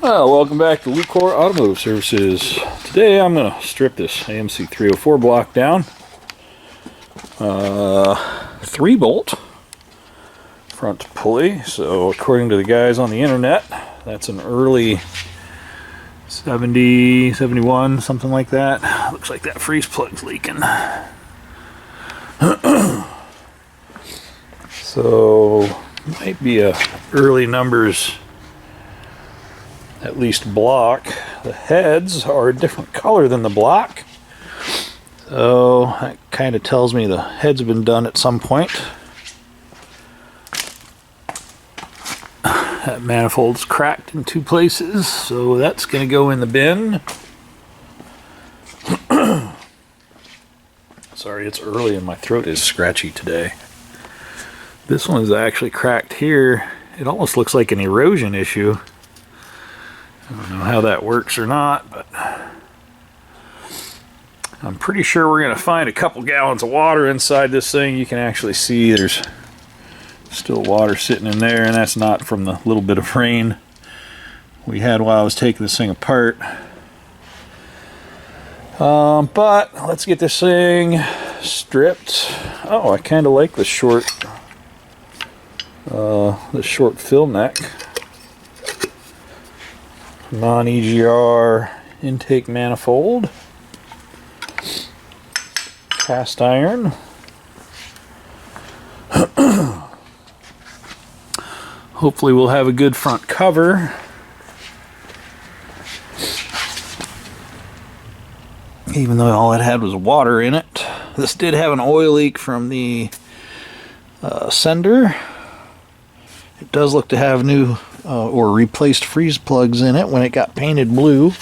Well, welcome back to Lucore Automotive Services. Today I'm going to strip this AMC 304 block down. 3-bolt front pulley. So according to the guys on the internet, that's an early 70, 71, something like that. Looks like that freeze plug's leaking. So might be a early numbers, at least block. The heads are a different color than the block, so that kind of tells me the heads have been done at some point. That manifold's cracked in 2 places, so that's going to go in the bin. Sorry, it's early and my throat is scratchy today. This one is actually cracked here. It almost looks like an erosion issue. I don't know how that works or not, but I'm pretty sure we're going to find a couple gallons of water inside this thing. You can actually see there's still water sitting in there, and that's not from the little bit of rain we had while I was taking this thing apart. But let's get this thing stripped. Oh, I kind of like the short fill neck. Non-EGR intake manifold, cast iron. Hopefully we'll have a good front cover. Even though all it had was water in it. This did have an oil leak from the sender. It does look to have new or replaced freeze plugs in it when it got painted blue.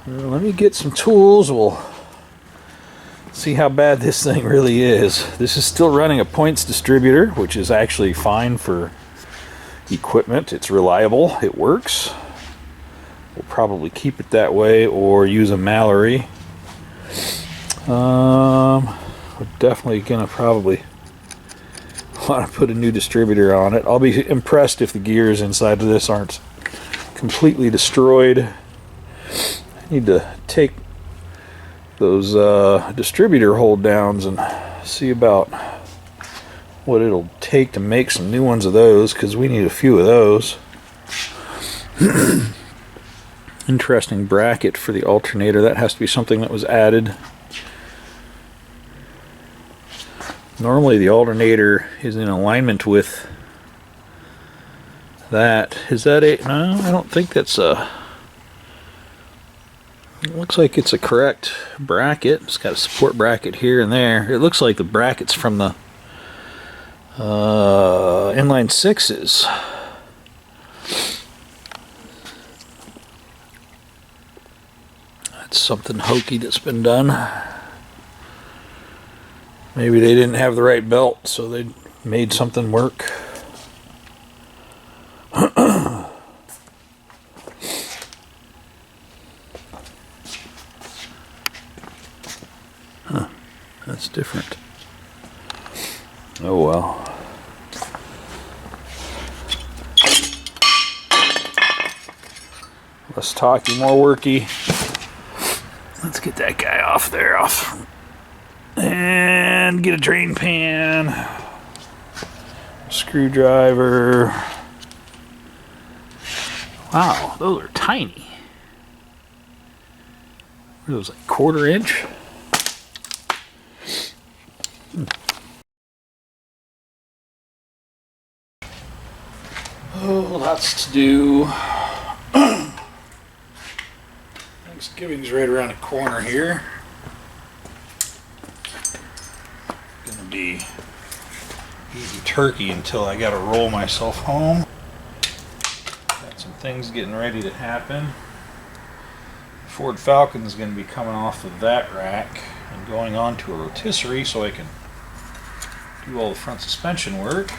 Let me get some tools. We'll see how bad this thing really is. This is still running a points distributor, which is actually fine for equipment. It's reliable. It works. We'll probably keep it that way or use a Mallory. We're definitely gonna probably want to put a new distributor on it. I'll be impressed if the gears inside of this aren't completely destroyed. I need to take those distributor hold downs and see about what it'll take to make some new ones of those, because we need a few of those. Interesting bracket for the alternator. That has to be something that was added. Normally the alternator is in alignment with that. Is that a... No, I don't think that's a... It looks like it's a correct bracket. It's got a support bracket here and there. It looks like the bracket's from the inline 6s. That's something hokey that's been done. Maybe they didn't have the right belt, so they made something work. Huh, that's different. Oh well. Less talky, more worky. Let's get that guy off there, and get a drain pan, screwdriver. Wow, those are tiny. What are those, like 1/4 inch? Oh, lots to do. Thanksgiving's right around the corner here. Gonna be easy turkey until I gotta roll myself home. Got some things getting ready to happen. Ford Falcon's gonna be coming off of that rack and going on to a rotisserie so I can do all the front suspension work.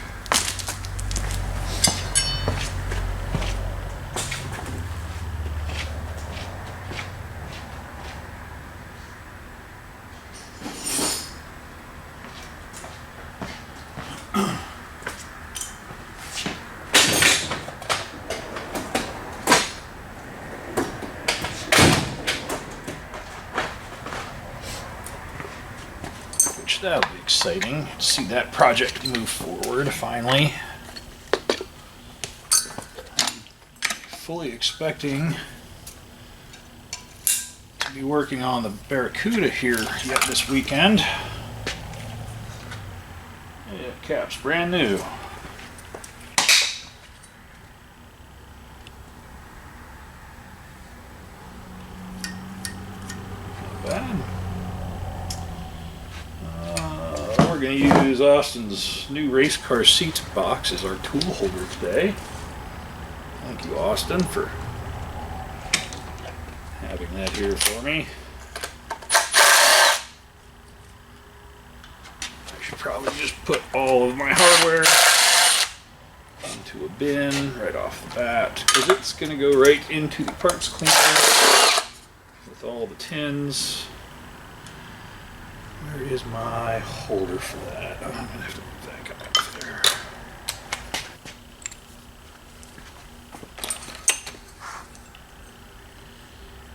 That'll be exciting to see that project move forward finally. I'm fully expecting to be working on the Barracuda here yet this weekend. Yeah, cap's brand new. Not bad. We're going to use Austin's new race car seats box as our tool holder today. Thank you, Austin, for having that here for me. I should probably just put all of my hardware into a bin right off the bat, because it's going to go right into the parts cleaner with all the tins. Where is my holder for that? Oh, I'm going to have to move that guy up there.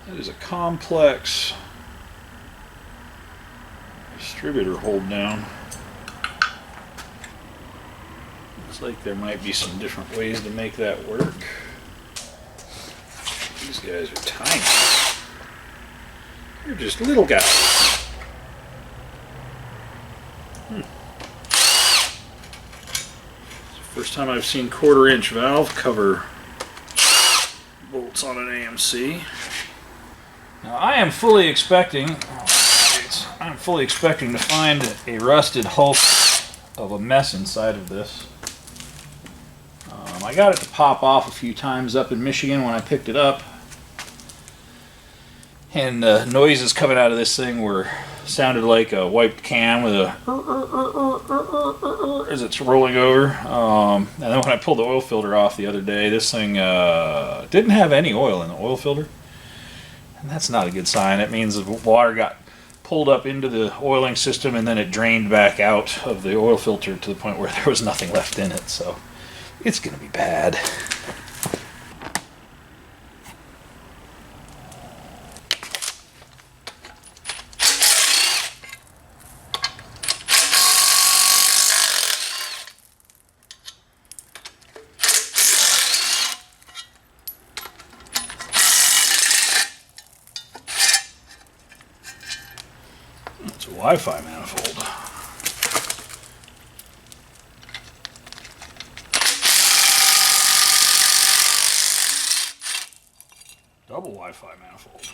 That is a complex distributor hold down. Looks like there might be some different ways to make that work. These guys are tiny. They're just little guys. First time I've seen 1/4 inch valve cover bolts on an AMC. Now I am fully expecting to find a rusted hulk of a mess inside of this. I got it to pop off a few times up in Michigan when I picked it up, and noises coming out of this thing sounded like a wiped can with a as it's rolling over. And then when I pulled the oil filter off the other day, this thing didn't have any oil in the oil filter, and that's not a good sign. It means the water got pulled up into the oiling system and then it drained back out of the oil filter to the point where there was nothing left in it. So it's gonna be bad. It's a Wi-Fi manifold. Double Wi-Fi manifold.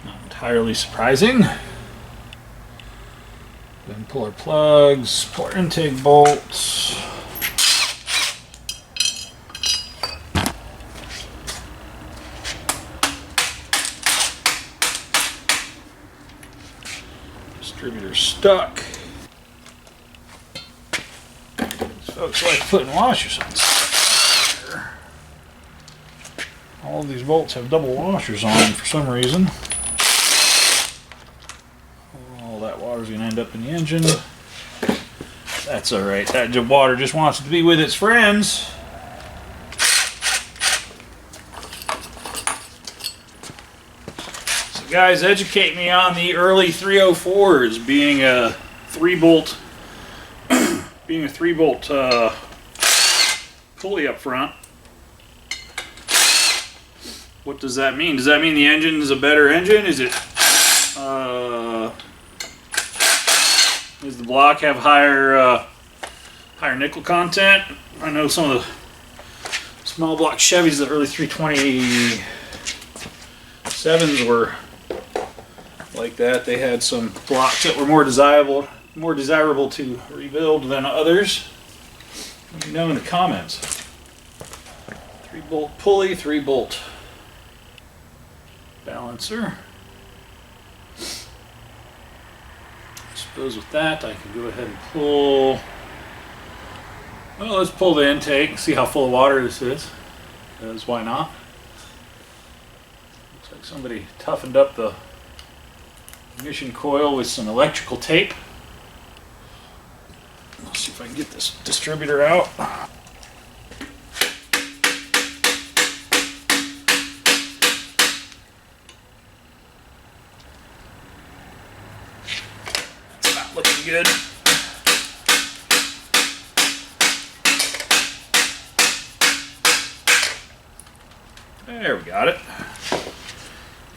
Not entirely surprising. Then pull our plugs, pull our intake bolts. Distributor stuck. These folks like putting washers on stuff here. All of these bolts have double washers on them for some reason. Water's going to end up in the engine. That's alright. That water just wants to be with its friends. So guys, educate me on the early 304s being a 3-bolt pulley up front. What does that mean? Does that mean the engine is a better engine? Is it does the block have higher nickel content? I know some of the small block Chevys, the early 327s were like that. They had some blocks that were more desirable to rebuild than others. Let me know in the comments. 3-bolt pulley, 3-bolt balancer. With that, I can go ahead and pull. Well, let's pull the intake, see how full of water this is. because why not? Looks like somebody toughened up the ignition coil with some electrical tape. Let's see if I can get this distributor out. It's not looking good. There, we got it.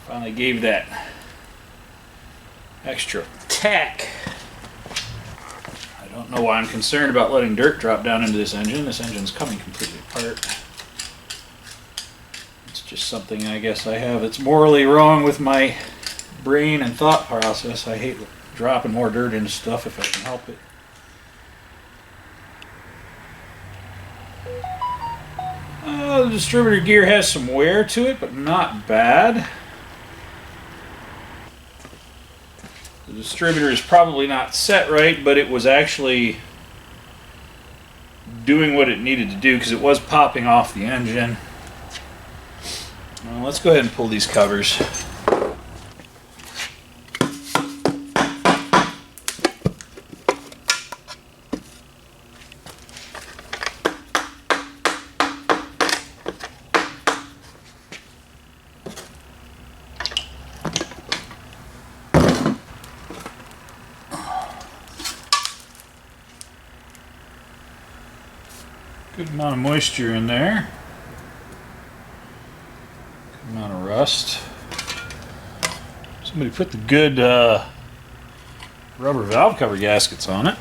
Finally gave that extra tack. I don't know why I'm concerned about letting dirt drop down into this engine. This engine's coming completely apart. It's just something I guess I have. It's morally wrong with my brain and thought process. I hate dropping more dirt into stuff if I can help it. The distributor gear has some wear to it, but not bad. The distributor is probably not set right, but it was actually doing what it needed to do because it was popping off the engine. Let's go ahead and pull these covers. Good amount of moisture in there. Good amount of rust. Somebody put the good rubber valve cover gaskets on it.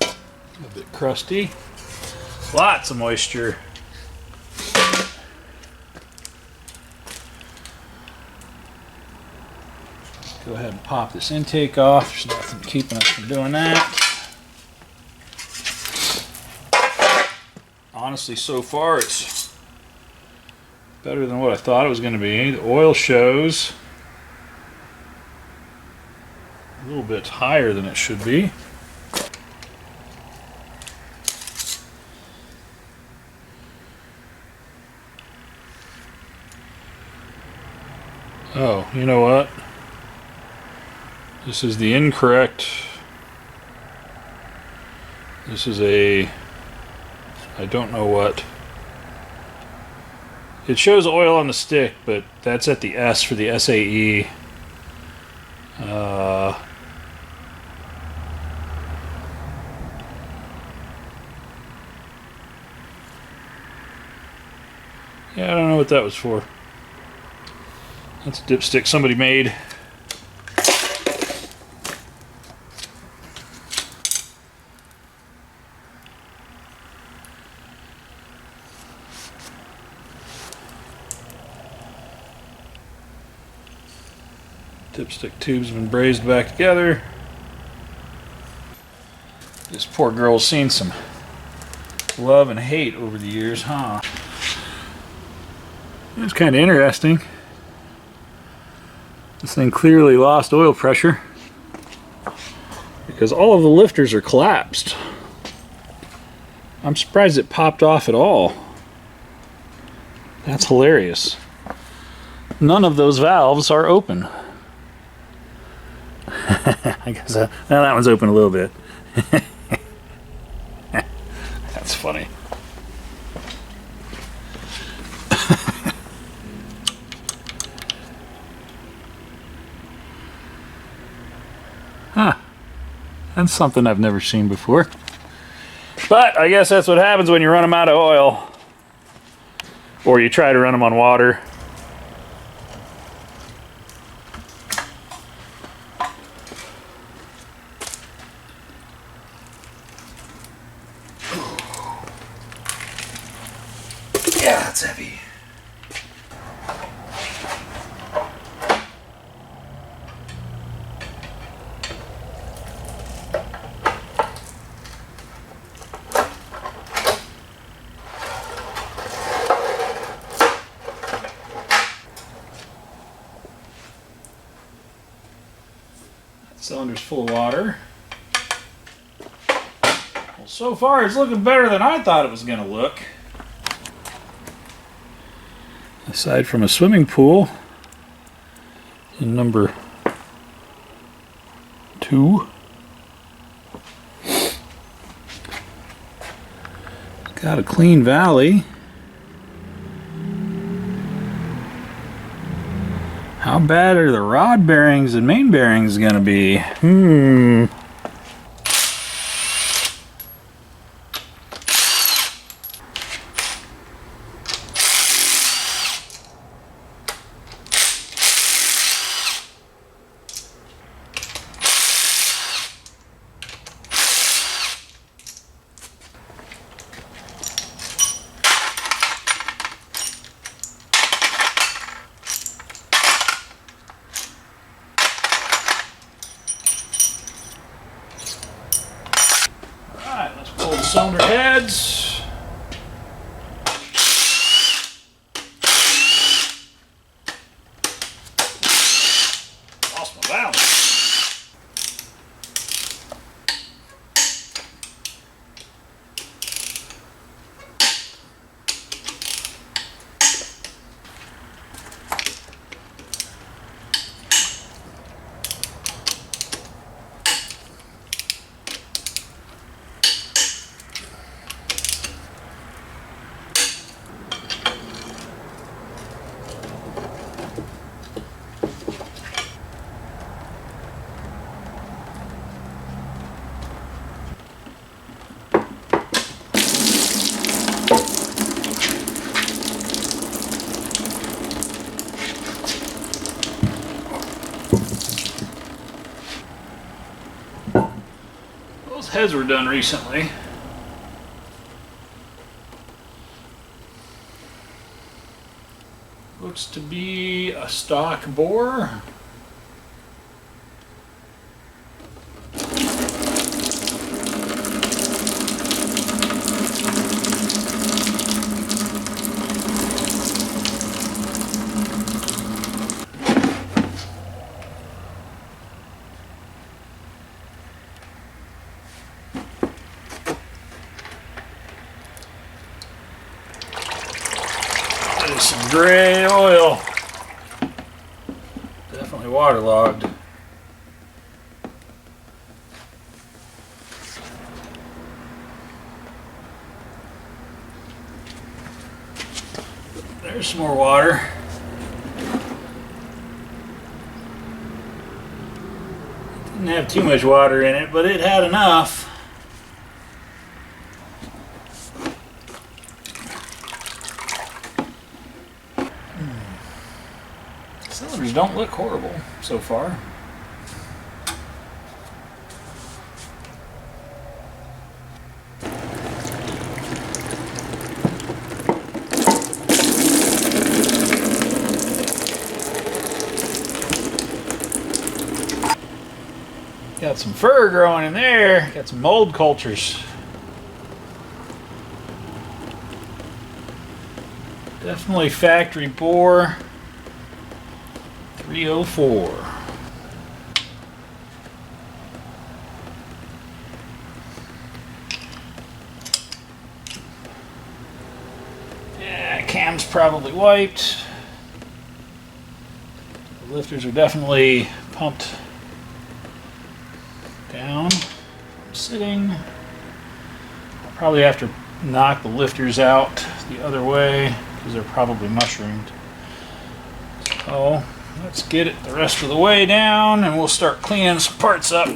A bit crusty. Lots of moisture. Go ahead and pop this intake off. There's nothing keeping us from doing that. Honestly, so far it's better than what I thought it was going to be. The oil shows a little bit higher than it should be. Oh, you know what? This is the incorrect. This is a, I don't know what. It shows oil on the stick, but that's at the S for the SAE. Yeah, I don't know what that was for. That's a dipstick somebody made. Dipstick tube's been brazed back together. This poor girl's seen some love and hate over the years, huh? It's kind of interesting. This thing clearly lost oil pressure because all of the lifters are collapsed. I'm surprised it popped off at all. That's hilarious. None of those valves are open. I guess now that one's open a little bit. That's funny. Huh. That's something I've never seen before. But I guess that's what happens when you run them out of oil. Or you try to run them on water. Yeah, that's heavy. Cylinder's full of water. Well, so far it's looking better than I thought it was going to look. Aside from a swimming pool in number 2. Got a clean valley. How bad are the rod bearings and main bearings going to be? Pull the cylinder heads. Lost my valve. Those heads were done recently. Looks to be a stock bore. There's some gray oil. Definitely waterlogged. There's some more water. Didn't have too much water in it, but it had enough. Cylinders don't look horrible so far. Got some fur growing in there. Got some mold cultures. Definitely factory bore. 304. Yeah, cam's probably wiped. The lifters are definitely pumped down. I'm sitting. I'll probably have to knock the lifters out the other way because they're probably mushroomed. So let's get it the rest of the way down and we'll start cleaning some parts up.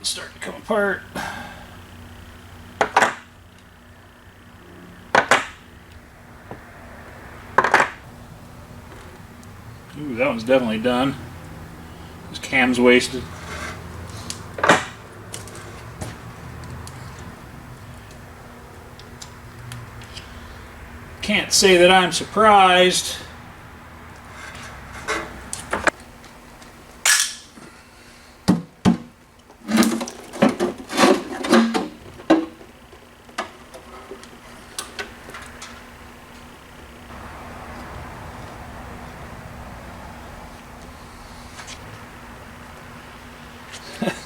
Starting to come apart. Ooh, that one's definitely done. His cam's wasted. Can't say that I'm surprised.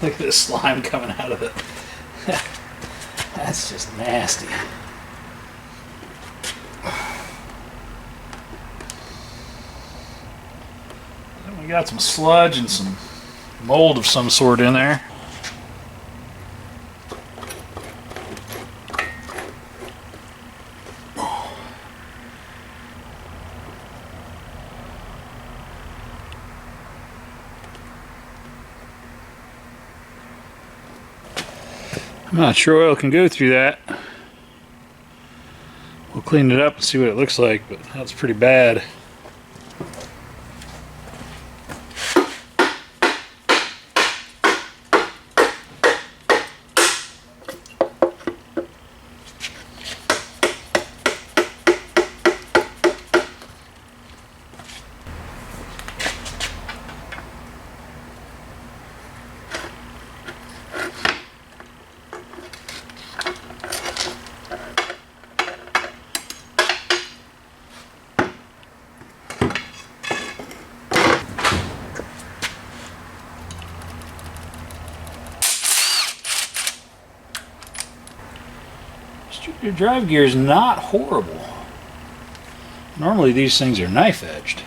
Look at this slime coming out of it. That's just nasty. We got some sludge and some mold of some sort in there. I'm not sure oil can go through that. We'll clean it up and see what it looks like, but that's pretty bad. Your drive gear is not horrible. Normally these things are knife edged.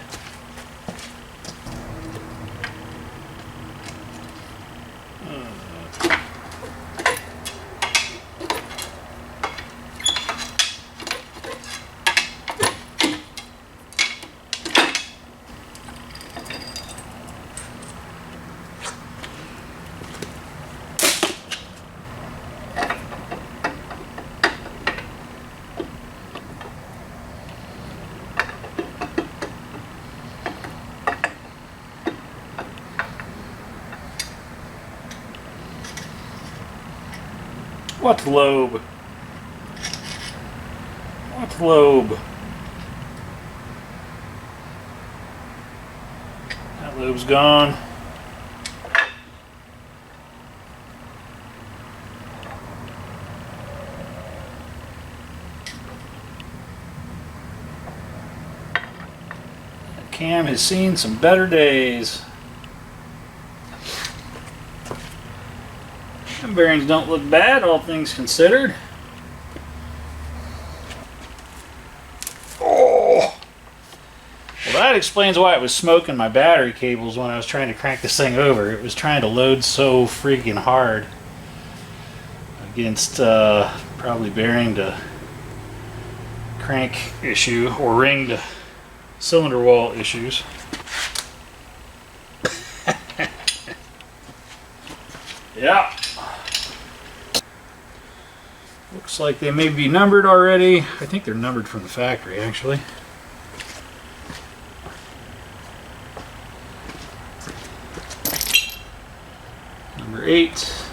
What lobe? What lobe? That lobe's gone. That cam has seen some better days. Them bearings don't look bad, all things considered. Oh! Well, that explains why it was smoking my battery cables when I was trying to crank this thing over. It was trying to load so freaking hard against probably bearing to crank issue or ring to cylinder wall issues. Yeah. Looks like they may be numbered already. I think they're numbered from the factory, actually. Number 8.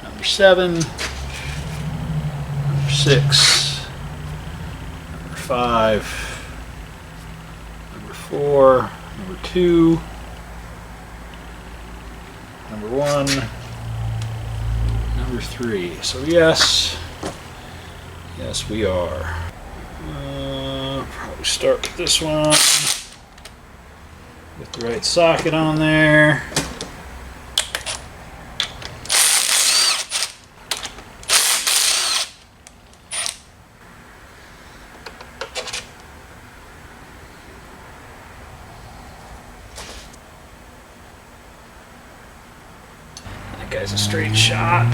Number 7. Number 6. Number 5. Number 4. Number 2. Number 1. Number 3. So yes, we are. Probably start with this one with the right socket on there. That guy's a straight shot.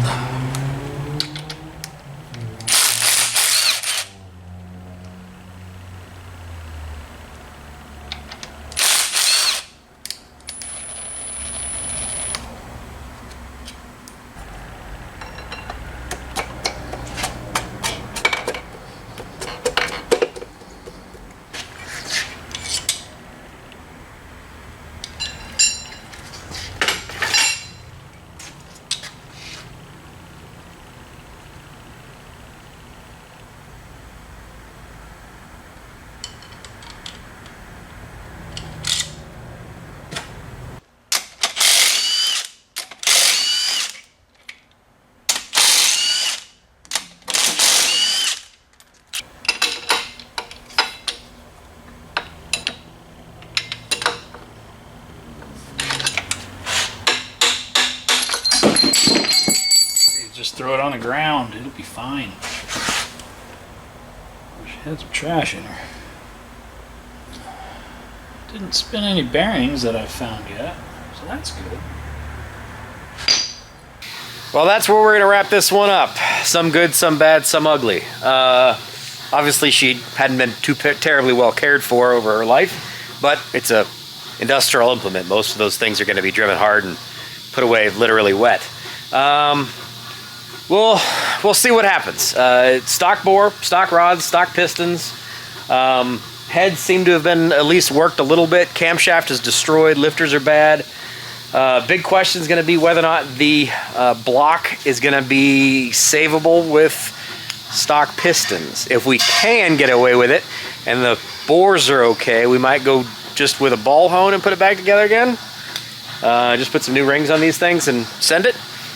throw it on the ground. It'll be fine. She had some trash in her. Didn't spin any bearings that I've found yet, so that's good. Well, that's where we're going to wrap this one up. Some good, some bad, some ugly. Obviously, she hadn't been too terribly well cared for over her life, but it's a industrial implement. Most of those things are going to be driven hard and put away literally wet. We'll see what happens. Stock bore, stock rods, stock pistons. Heads seem to have been at least worked a little bit. Camshaft is destroyed. Lifters are bad. Big question is going to be whether or not the block is going to be savable with stock pistons. If we can get away with it and the bores are okay, we might go just with a ball hone and put it back together again. Just put some new rings on these things and send it.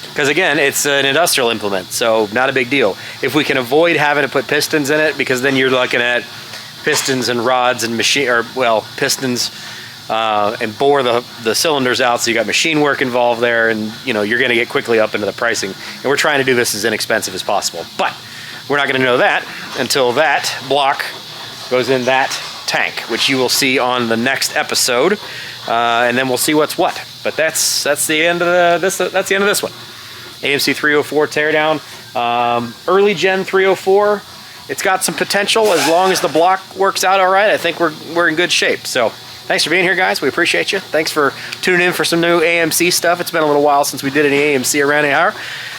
Because again, it's an industrial implement, so not a big deal. If we can avoid having to put pistons in it, because then you're looking at pistons and rods and pistons and bore the cylinders out, so you got machine work involved there, and you know you're going to get quickly up into the pricing. And we're trying to do this as inexpensive as possible, but we're not going to know that until that block goes in that tank, which you will see on the next episode, and then we'll see what's what. But that's the end of this. That's the end of this one. AMC 304 teardown, early gen 304. It's got some potential as long as the block works out all right. I think we're in good shape. So thanks for being here, guys. We appreciate you. Thanks for tuning in for some new AMC stuff. It's been a little while since we did any AMC around the hour.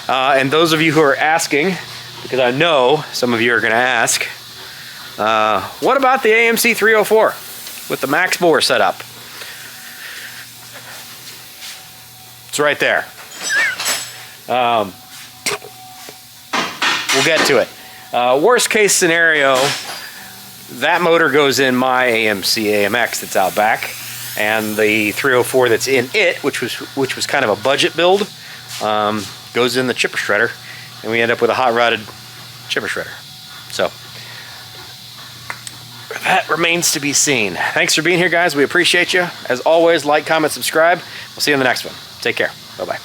And those of you who are asking, because I know some of you are going to ask, what about the AMC 304 with the max bore setup? It's right there. We'll get to it. Worst case scenario, that motor goes in my AMC AMX that's out back, and the 304 that's in it, which was kind of a budget build, goes in the chipper shredder, and we end up with a hot rodded chipper shredder. So that remains to be seen. Thanks for being here, guys. We appreciate you. As always, like, comment, subscribe. We'll see you in the next one. Take care. Bye-bye.